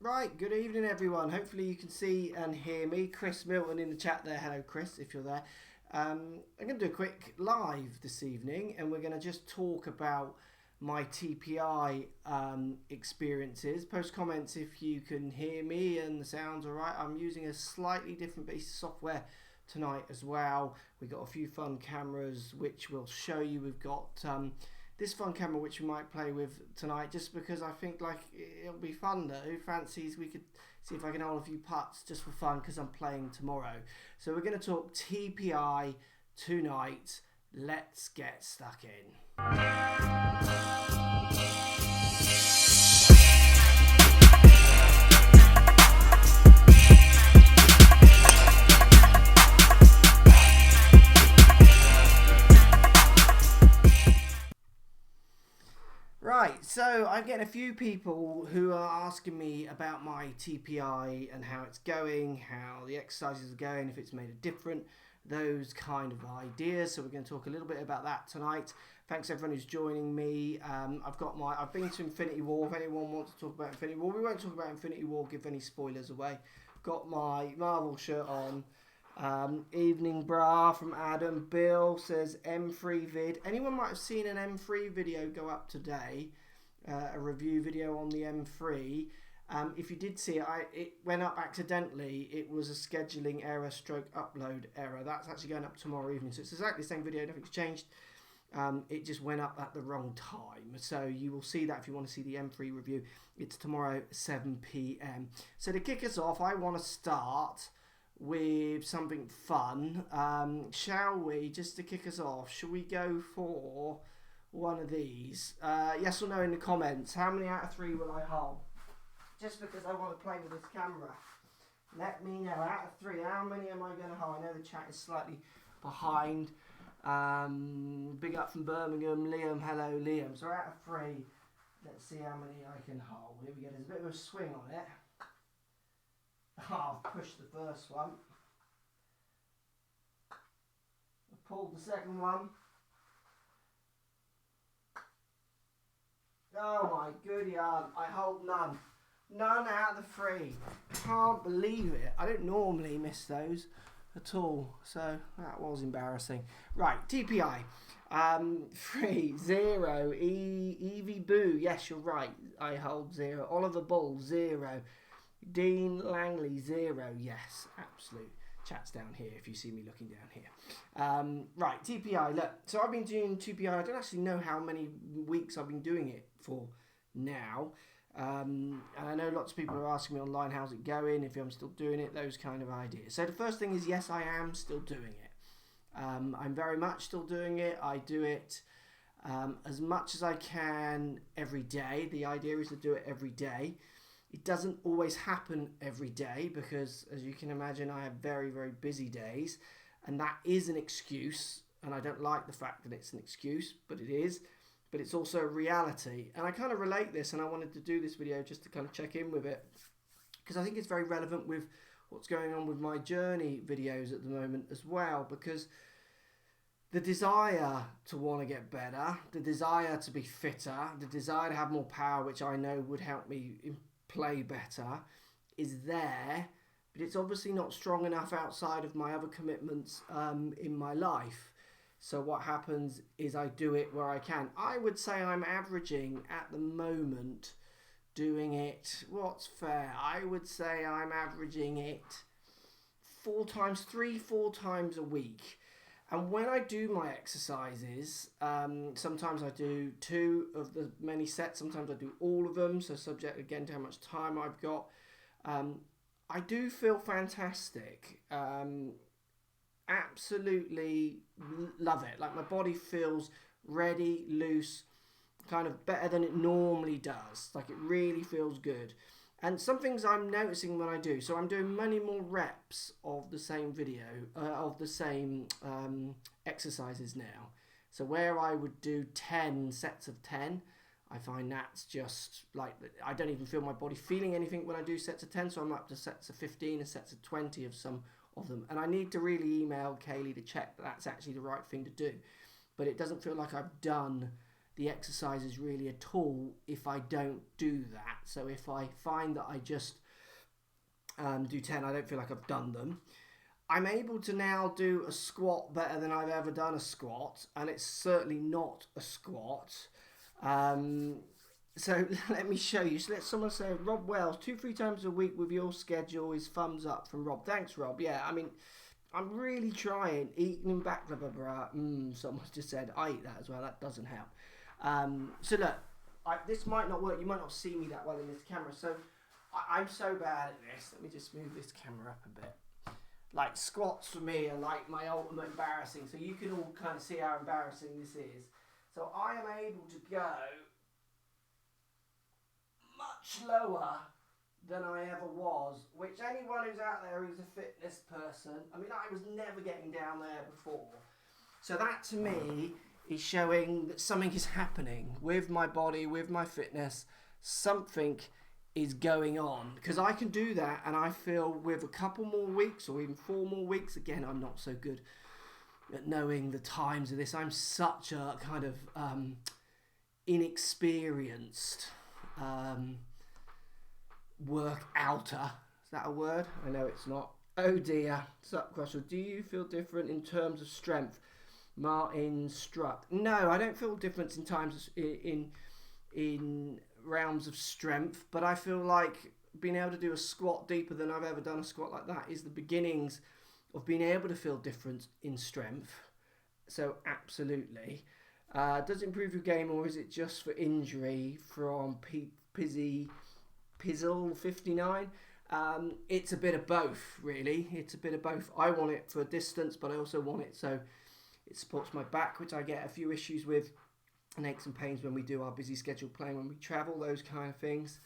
Right, good evening everyone. Hopefully you can see and hear me. Chris Milton in the chat there. Hello Chris, if you're there. I'm going to do a quick live this evening and we're going to just talk about my TPI experiences. Post comments if you can hear me and the sound's alright. I'm using a slightly different piece of software tonight as well. We've got a few fun cameras which we'll show you. We've got this fun camera which we might play with tonight just because I think like it'll be fun though. Who fancies we could see if I can hold a few putts just for fun because I'm playing tomorrow. So we're going to talk TPI tonight. Let's get stuck in. Right, so I'm getting a few people who are asking me about my TPI and how it's going, how the exercises are going, if it's made a difference, those kind of ideas. So we're going to talk a little bit about that tonight. Thanks everyone who's joining me. I've been to Infinity War. If anyone wants to talk about Infinity War, we won't talk about Infinity War, give any spoilers away. Got my Marvel shirt on. Evening bra from Adam. Bill says M3 vid. Anyone might have seen an M3 video go up today, a review video on the M3. If you did see it, it went up accidentally. It was a scheduling error stroke upload error. That's actually going up tomorrow evening. So it's exactly the same video, nothing's changed. It just went up at the wrong time. So you will see that if you want to see the M3 review. It's tomorrow 7 p.m. So to kick us off, I want to start with something fun. Shall we, just to kick us off, shall we go for one of these? Yes or no in the comments. How many out of 3 will I hold? Just because I want to play with this camera. Let me know, out of 3, how many am I going to hold? I know the chat is slightly behind. Big up from Birmingham, Liam. Hello Liam. So out of 3, let's see how many I can hold. Here we go, there's a bit of a swing on it. Oh, I've pushed the first one. I pulled the second one. Oh my goody aunt, I hold none. None out of the 3. Can't believe it. I don't normally miss those at all. So that was embarrassing. Right, TPI. 3, 0. Evie Boo, yes, you're right. I hold 0. Oliver Bull, 0. Dean Langley, 0. Yes, absolute. Chat's down here if you see me looking down here. Right, TPI. Look, so I've been doing TPI. I don't actually know how many weeks I've been doing it for now. And I know lots of people are asking me online, how's it going, if I'm still doing it, those kind of ideas. So the first thing is, yes, I am still doing it. I'm very much still doing it. I do it as much as I can every day. The idea is to do it every day. It doesn't always happen every day because, as you can imagine, I have very, very busy days. And that is an excuse. And I don't like the fact that it's an excuse, but it is. But it's also a reality. And I kind of relate this, and I wanted to do this video just to kind of check in with it. Because I think it's very relevant with what's going on with my journey videos at the moment as well. Because the desire to want to get better, the desire to be fitter, the desire to have more power, which I know would help me play better, is there, but it's obviously not strong enough outside of my other commitments in my life. So what happens is I do it where I can. I would say I'm averaging at the moment doing it, what's fair, I would say I'm averaging it 4 times a week. And when I do my exercises, sometimes I do 2 of the many sets, sometimes I do all of them, so subject again to how much time I've got. I do feel fantastic. Absolutely love it. Like my body feels ready, loose, kind of better than it normally does. Like it really feels good. And some things I'm noticing when I do. So I'm doing many more reps of the same video, of the same exercises now. So where I would do 10 sets of 10, I find that's just like, I don't even feel my body feeling anything when I do sets of 10. So I'm up to sets of 15 and sets of 20 of some of them. And I need to really email Kaylee to check that that's actually the right thing to do. But it doesn't feel like I've done the exercise is really a tool if I don't do that. So if I find that I just do 10, I don't feel like I've done them. I'm able to now do a squat better than I've ever done a squat, and it's certainly not a squat. So let me show you. So let someone say, Rob Wells, 2-3 times a week with your schedule is thumbs up from Rob. Thanks, Rob. Yeah, I mean, I'm really trying. Eating back, blah, blah, blah. Someone just said, I eat that as well. That doesn't help. So look, this might not work. You might not see me that well in this camera. So I'm so bad at this. Let me just move this camera up a bit. Like squats for me are like my ultimate embarrassing. So you can all kind of see how embarrassing this is. So I am able to go much lower than I ever was, which anyone who's out there who's a fitness person, I mean, I was never getting down there before. So that to me is showing that something is happening with my body, with my fitness. Something is going on, because I can do that, and I feel with a couple more weeks or even 4 more weeks, again, I'm not so good at knowing the times of this. I'm such a kind of inexperienced workouter. Is that a word? I know it's not. Oh dear. Sup, Crossfield? Do you feel different in terms of strength? Martin Struck. No, I don't feel difference in times in realms of strength, but I feel like being able to do a squat deeper than I've ever done a squat like that is the beginnings of being able to feel different in strength. So absolutely. Does it improve your game, or is it just for injury? From Pizzle 59. It's a bit of both, really. It's a bit of both. I want it for distance, but I also want it so it supports my back, which I get a few issues with, and aches and pains when we do our busy schedule playing, when we travel, those kind of things.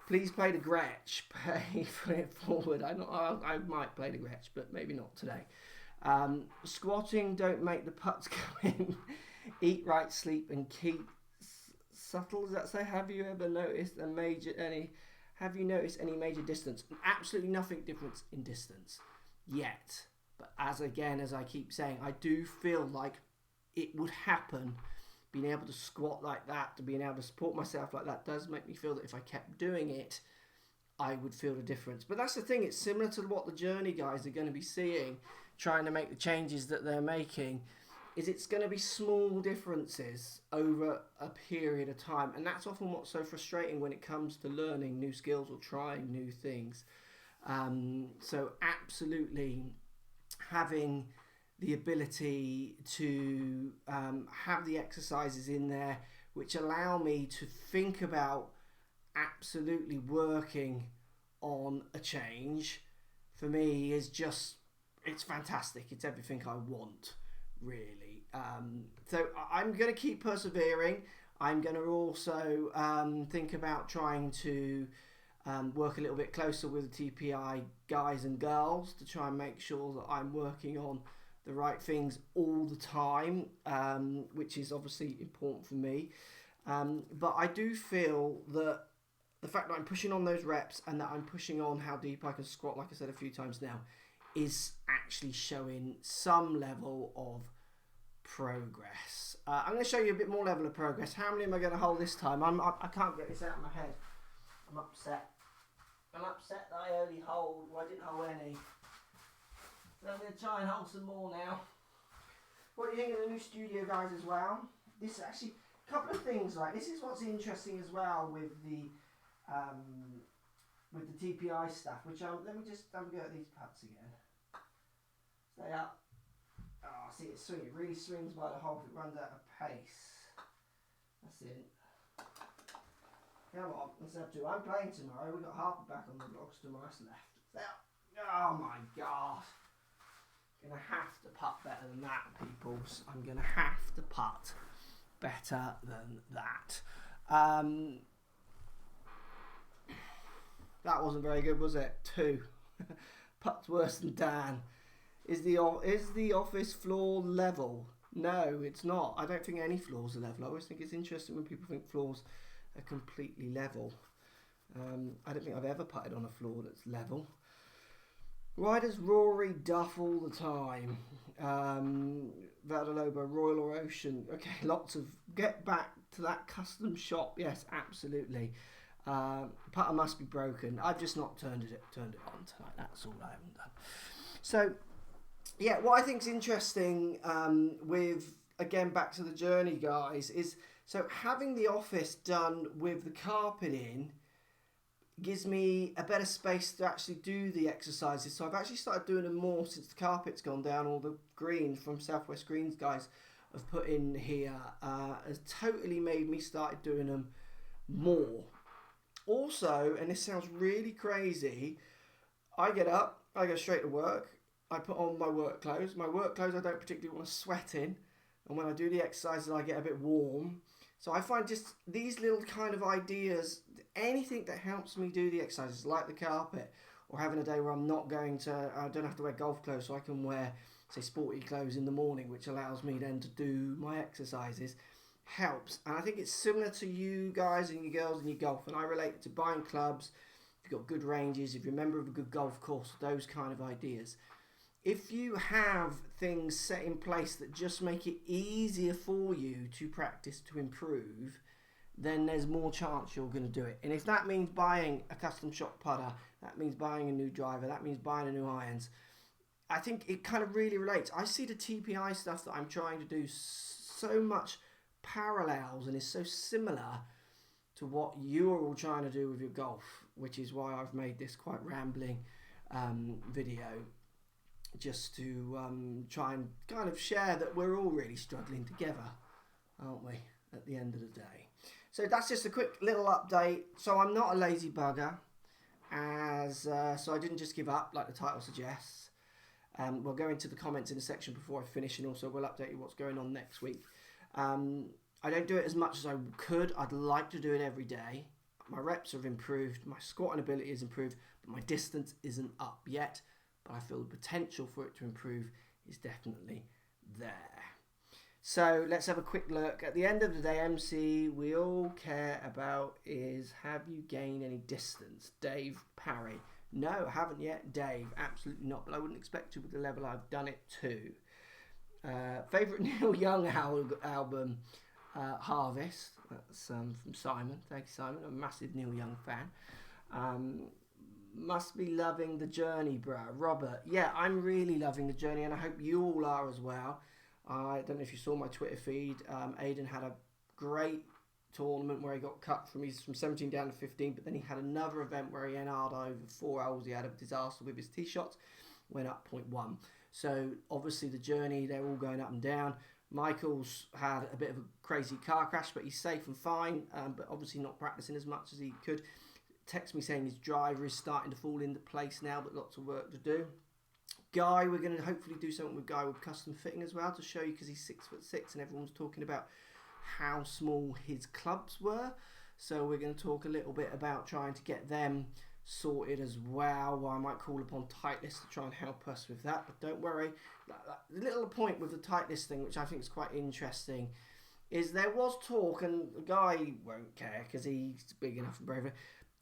Please play the Gretsch. Put it forward. I might play the Gretsch, but maybe not today. Squatting, don't make the putts come in. Eat right, sleep, and keep subtle. Does that say? Have you noticed any major distance? Absolutely nothing difference in distance yet. But as I keep saying, I do feel like it would happen. Being able to squat like that, to being able to support myself like that, does make me feel that if I kept doing it, I would feel the difference. But that's the thing, it's similar to what the Journey guys are going to be seeing, trying to make the changes that they're making, is it's going to be small differences over a period of time. And that's often what's so frustrating when it comes to learning new skills or trying new things. So absolutely having the ability to have the exercises in there which allow me to think about absolutely working on a change, for me is just, it's fantastic. It's everything I want, really. So I'm going to keep persevering. I'm going to also think about trying to work a little bit closer with the TPI guys and girls to try and make sure that I'm working on the right things all the time, which is obviously important for me. But I do feel that the fact that I'm pushing on those reps and that I'm pushing on how deep I can squat, like I said a few times now, is actually showing some level of progress. I'm going to show you a bit more level of progress. How many am I going to hold this time? I can't get this out of my head. I'm upset. I'm upset that I only hold, well, I didn't hold any. So I'm going to try and hold some more now. What do you think of the new studio, guys, as well? This is actually a couple of things, right? This is what's interesting as well with the TPI stuff, which let me just have a go at these putts again. Stay up. Oh, see, it's swinging. It really swings by the hole if it runs out of pace. That's it. Come on, let's have to. I'm playing tomorrow. We've got Harper back on the blocks tomorrow. That's left. Stay up. Oh my god. I'm going to have to putt better than that, peoples. I'm going to have to putt better than that. That wasn't very good, was it? 2. Putt's worse than Dan. Is the office floor level? No, it's not. I don't think any floors are level. I always think it's interesting when people think floors are completely level. I don't think I've ever putted on a floor that's level. Why does Rory duff all the time? Valdaloba, Royal or Ocean. Okay, lots of... Get back to that custom shop. Yes, absolutely. Putter must be broken. I've just not turned it on tonight. That's all I haven't done. So, yeah, what I think is interesting with, again, back to the journey, guys, is so having the office done with the carpet in gives me a better space to actually do the exercises. So I've actually started doing them more since the carpet's gone down. All the greens from Southwest Greens guys have put in here has totally made me start doing them more. Also, and this sounds really crazy, I get up, I go straight to work, I put on my work clothes. My work clothes I don't particularly want to sweat in, and when I do the exercises I get a bit warm. So I find just these little kind of ideas, anything that helps me do the exercises, like the carpet, or having a day where I'm not going to, I don't have to wear golf clothes, so I can wear, say, sporty clothes in the morning, which allows me then to do my exercises, helps. And I think it's similar to you guys and you girls and your golf, and I relate it to buying clubs, if you've got good ranges, if you're a member of a good golf course, those kind of ideas. If you have things set in place that just make it easier for you to practice to improve, then there's more chance you're going to do it. And if that means buying a custom shop putter, that means buying a new driver, that means buying a new irons, I think it kind of really relates. I see the TPI stuff that I'm trying to do so much parallels and is so similar to what you are all trying to do with your golf, which is why I've made this quite rambling video, just to try and kind of share that we're all really struggling together, aren't we, at the end of the day. So that's just a quick little update. So I'm not a lazy bugger, so I didn't just give up like the title suggests. We'll go into the comments in a section before I finish, and also we'll update you what's going on next week. I don't do it as much as I could. I'd like to do it every day. My reps have improved, my squatting ability has improved, but my distance isn't up yet. But I feel the potential for it to improve is definitely there. So let's have a quick look. At the end of the day, MC, we all care about is, have you gained any distance? Dave Parry. No, I haven't yet, Dave. Absolutely not. But I wouldn't expect to with the level I've done it to. Favourite Neil Young album, Harvest. That's from Simon. Thank you, Simon. I'm a massive Neil Young fan. Must be loving the journey, bruh. Robert. Yeah, I'm really loving the journey, and I hope you all are as well. I don't know if you saw my Twitter feed. Aidan had a great tournament where he got cut from 17 down to 15, but then he had another event where he NR'd over 4 holes. He had a disaster with his tee shots, went up 0.1. So obviously the journey, they're all going up and down. Michael's had a bit of a crazy car crash, but he's safe and fine, but obviously not practicing as much as he could. Text me saying his driver is starting to fall into place now, but lots of work to do. Guy, we're going to hopefully do something with Guy with custom fitting as well to show you, because he's 6'6", and everyone's talking about how small his clubs were. So we're going to talk a little bit about trying to get them sorted as well. I might call upon Titleist to try and help us with that, but don't worry. The little point with the Titleist thing, which I think is quite interesting, is there was talk, and the guy won't care because he's big enough and brave,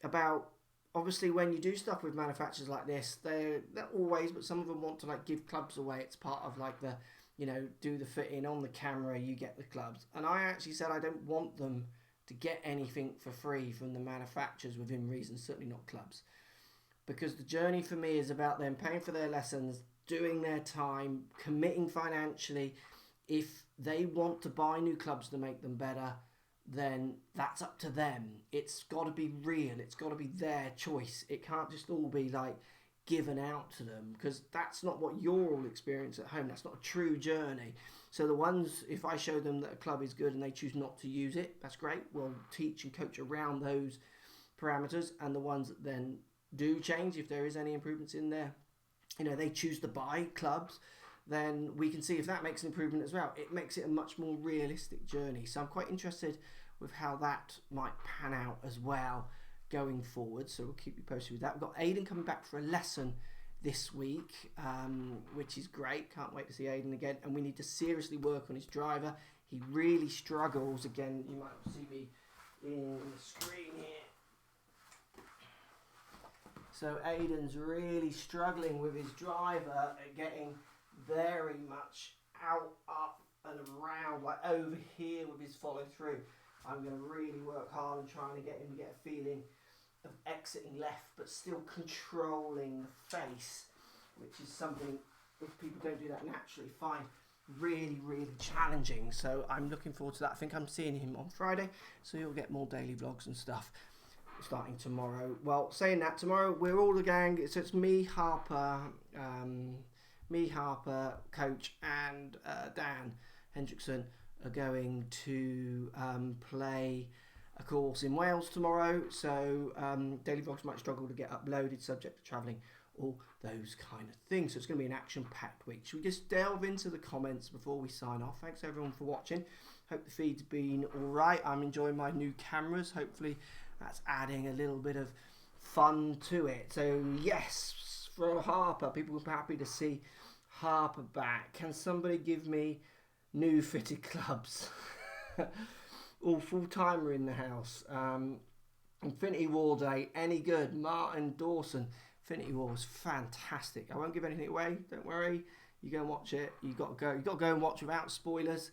about obviously when you do stuff with manufacturers like this, they're always, but some of them want to like give clubs away. It's part of like the, do the fitting on the camera, you get the clubs. And I actually said I don't want them to get anything for free from the manufacturers within reason, certainly not clubs. Because the journey for me is about them paying for their lessons, doing their time, committing financially. If they want to buy new clubs to make them better, then that's up to them. It's got to be real. It's got to be their choice. It can't just all be like given out to them, because that's not what you're all experience at home. That's not a true journey. So the ones, if I show them that a club is good and they choose not to use it, that's great. We'll teach and coach around those parameters. And the ones that then do change, if there is any improvements in there, they choose to buy clubs, then we can see if that makes an improvement as well. It makes it a much more realistic journey. So I'm quite interested with how that might pan out as well going forward. So we'll keep you posted with that. We've got Aidan coming back for a lesson this week, which is great. Can't wait to see Aidan again. And we need to seriously work on his driver. He really struggles. Again, you might see me in the screen here. So Aidan's really struggling with his driver and getting very much out, up and around, like over here with his follow through. I'm going to really work hard on trying to get him to get a feeling of exiting left but still controlling the face, which is something, if people don't do that naturally, find really, really challenging. So I'm looking forward to that. I think I'm seeing him on Friday, so you'll get more daily vlogs and stuff starting tomorrow. Well, saying that, tomorrow we're all the gang. So it's me, Harper, Coach, and Dan Hendrickson are going to play a course in Wales tomorrow. So daily vlogs might struggle to get uploaded, subject to travelling, all those kind of things. So it's going to be an action-packed week. Should we just delve into the comments before we sign off? Thanks everyone for watching. Hope the feed's been all right. I'm enjoying my new cameras. Hopefully that's adding a little bit of fun to it. So yes, for Harper, people were happy to see Harper back. Can somebody give me new fitted clubs? All full-timer in the house. Infinity War Day, any good? Martin Dawson. Infinity War was fantastic. I won't give anything away, don't worry. You go and watch it. You've got to go and watch without spoilers.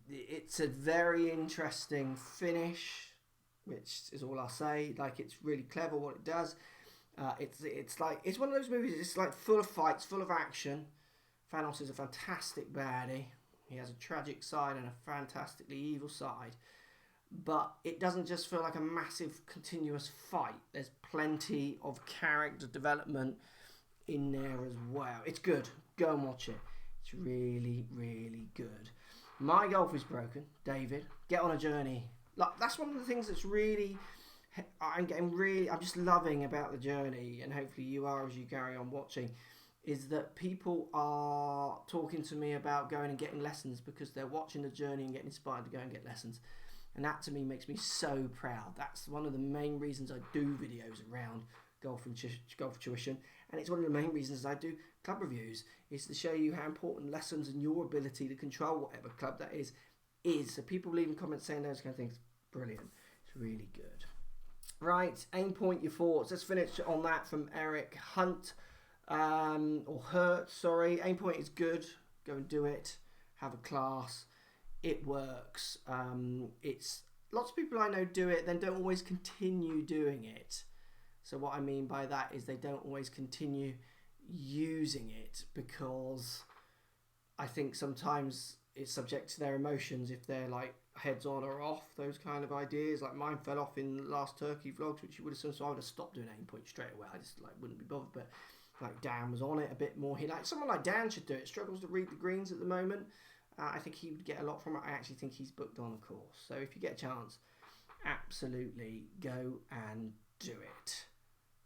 It's a very interesting finish, which is all I'll say. Like, it's really clever what it does. It's one of those movies. It's like full of fights, full of action. Thanos is a fantastic baddie. He has a tragic side and a fantastically evil side. But it doesn't just feel like a massive continuous fight. There's plenty of character development in there as well. It's good. Go and watch it. It's really, really good. My golf is broken. David, get on a journey. Like, that's one of the things that's really, I'm just loving about the journey, and hopefully you are as you carry on watching, is that people are talking to me about going and getting lessons because they're watching the journey and getting inspired to go and get lessons. And that to me makes me so proud. That's one of the main reasons I do videos around golf and golf tuition. And it's one of the main reasons I do club reviews, is to show you how important lessons and your ability to control whatever club that is. So people leaving comments saying those kind of things, brilliant. It's really good. Right, aim point your thoughts. Let's finish on that from Eric Hunt. Or Hurt, sorry. Aim point is good. Go and do it. Have a class. It works. It's lots of people I know do it, then don't always continue doing it. So what I mean by that is they don't always continue using it, because I think sometimes it's subject to their emotions if they're like heads on or off, those kind of ideas. Like mine fell off in the last Turkey vlogs, which you would have seen, so I would have stopped doing aim point straight away. I just wouldn't be bothered. But like Dan was on it a bit more. Someone like Dan should do it. Struggles to read the greens at the moment. I think he would get a lot from it. I actually think he's booked on a course. So if you get a chance, absolutely go and do it.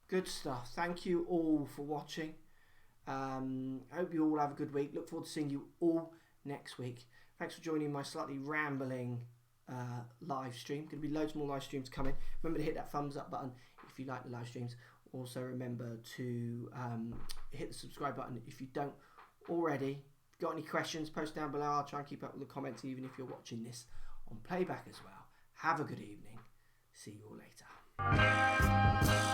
Good stuff. Thank you all for watching. I hope you all have a good week. Look forward to seeing you all next week. Thanks for joining my slightly rambling live stream. Going to be loads more live streams coming. Remember to hit that thumbs up button if you like the live streams. Also remember to hit the subscribe button if you don't already. Got any questions, post down below. I'll try and keep up with the comments even if you're watching this on playback as well. Have a good evening. See you all later.